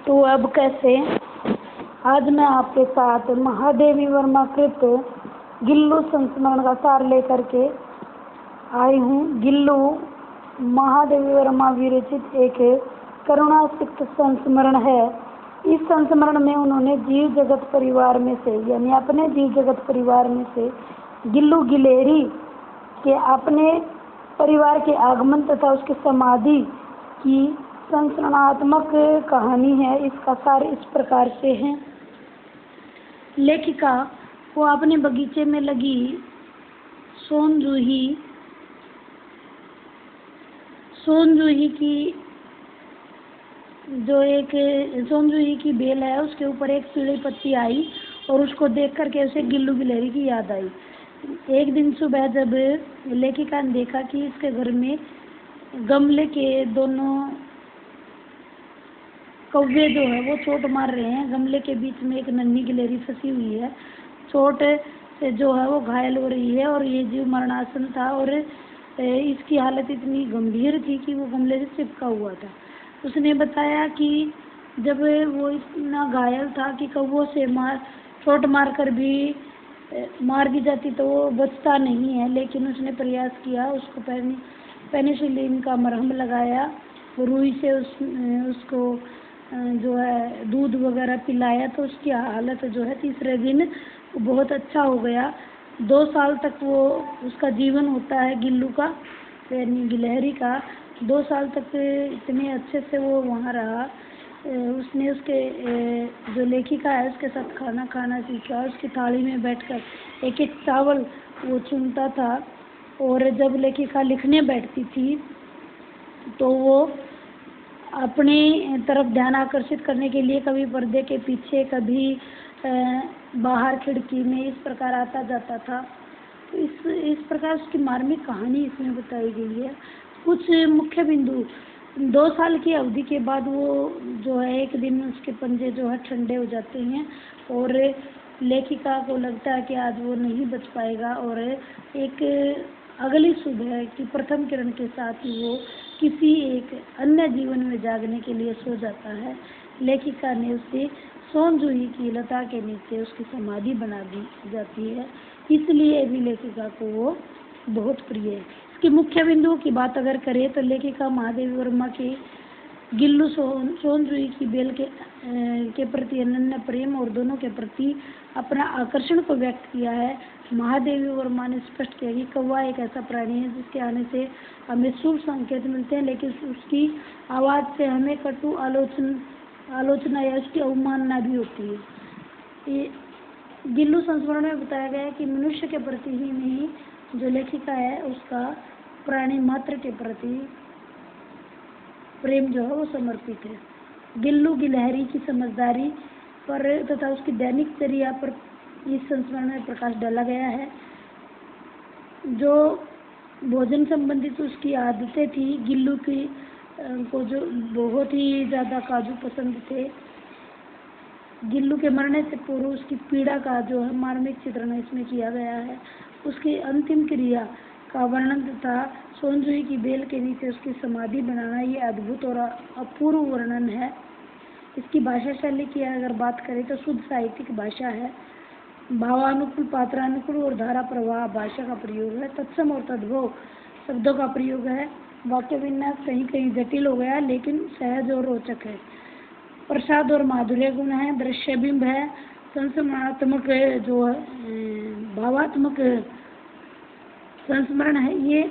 तो अब कैसे। आज मैं आपके साथ महादेवी वर्मा कृत गिल्लू संस्मरण का सार लेकर के आई हूँ। गिल्लू महादेवी वर्मा विरचित एक करुणासिक्त संस्मरण है। इस संस्मरण में उन्होंने जीव जगत परिवार में से यानी अपने जीव जगत परिवार में से गिल्लू गिलहरी के अपने परिवार के आगमन तथा उसकी समाधि की संस्मरणात्मक कहानी है। इसका सार इस प्रकार से है। लेखिका वो अपने बगीचे में लगी सोनजूही की सोनजूही की बेल है, उसके ऊपर एक पीली पत्ती आई और उसको देख करके उसे गिल्लू गिलहरी की याद आई। एक दिन सुबह जब लेखिका ने देखा कि इसके घर में गमले के दोनों कौवे जो है वो चोट मार रहे हैं। गमले के बीच में एक नन्ही गिलहरी फंसी हुई है, चोट से जो है वो घायल हो रही है और ये जीव मरणासन था और इसकी हालत इतनी गंभीर थी कि वो गमले से चिपका हुआ था। उसने बताया कि जब वो इतना घायल था कि कौवों से चोट मार कर भी मार दी जाती तो वो बचता नहीं है, लेकिन उसने प्रयास किया, उसको पेनिसिलिन का मरहम लगाया, रुई से उसको जो है दूध वगैरह पिलाया तो उसकी हालत जो है तीसरे दिन बहुत अच्छा हो गया। 2 साल तक वो उसका जीवन होता है गिल्लू का यानी गिलहरी का। 2 साल तक इतने अच्छे से वो वहाँ रहा। उसने उसके जो लेखिका है उसके साथ खाना खाना सीखा। उसकी थाली में बैठकर एक एक चावल वो चुनता था और जब लेखिका लिखने बैठती थी तो वो अपनी तरफ ध्यान आकर्षित करने के लिए कभी पर्दे के पीछे कभी बाहर खिड़की में इस प्रकार आता जाता था। इस प्रकार उसकी मार्मिक कहानी इसमें बताई गई है। कुछ मुख्य बिंदु 2 साल की अवधि के बाद वो जो है एक दिन उसके पंजे जो है ठंडे हो जाते हैं और लेखिका को लगता है कि आज वो नहीं बच पाएगा और एक अगली सुबह की प्रथम किरण के साथ ही वो किसी एक अन्य जीवन में जागने के लिए सो जाता है। लेखिका ने उसे सोनजूही की लता के नीचे उसकी समाधि बना दी जाती है, इसलिए भी लेखिका को वो बहुत प्रिय है। इसके मुख्य बिंदुओं की बात अगर करें तो लेखिका महादेवी वर्मा के गिल्लू सोनजूही की बेल के प्रति अनन्य प्रेम और दोनों के प्रति अपना आकर्षण को व्यक्त किया है। महादेवी वर्मा ने स्पष्ट किया कि कौवा एक ऐसा प्राणी है जिसके आने से हमें शुभ संकेत मिलते हैं, लेकिन उसकी आवाज़ से हमें कटु आलोचना या उसकी अवमानना भी होती है। ये गिल्लू संस्मरण में बताया गया है कि मनुष्य के प्रति ही नहीं, जो लेखिका है उसका प्राणी मात्र के प्रति प्रेम जो है वो समर्पित है। गिल्लू गिलहरी की समझदारी पर तथा उसकी दैनिक चर्या पर इस संस्मरण में प्रकाश डाला गया है। जो भोजन संबंधित उसकी आदतें थी, गिल्लू की को जो बहुत ही ज़्यादा काजू पसंद थे। गिल्लू के मरने से पूर्व उसकी पीड़ा का जो है मार्मिक चित्रण इसमें किया गया है। उसकी अंतिम क्रिया का वर्णन तथा सोनजूही की बेल के नीचे उसकी समाधि बनाना ये अद्भुत और अपूर्व वर्णन है। इसकी भाषा शैली की अगर बात करें तो शुद्ध साहित्यिक भाषा है। भावानुकूल, पात्रानुकूल और धारा प्रवाह भाषा का प्रयोग है। तत्सम और तद्भव शब्दों का प्रयोग है। वाक्य विन्यास कहीं कहीं जटिल हो गया लेकिन सहज और रोचक है। प्रसाद और माधुर्य गुण है। दृश्य बिंब है। संस्मरणात्मक जो भावात्मक संस्मरण है। ये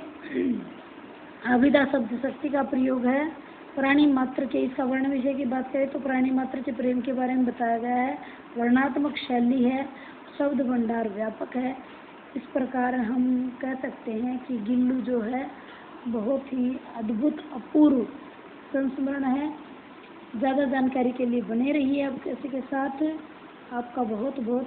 अभिधा शब्द शक्ति का प्रयोग है। प्राणी मात्र के इसका वर्ण विषय की बात करें तो प्राणी मात्र के प्रेम के बारे में बताया गया है। वर्णात्मक शैली है। शब्द भंडार व्यापक है। इस प्रकार हम कह सकते हैं कि गिल्लू जो है बहुत ही अद्भुत अपूर्व संस्मरण है। ज़्यादा जानकारी के लिए बने रहिए आप किसी के साथ। आपका बहुत बहुत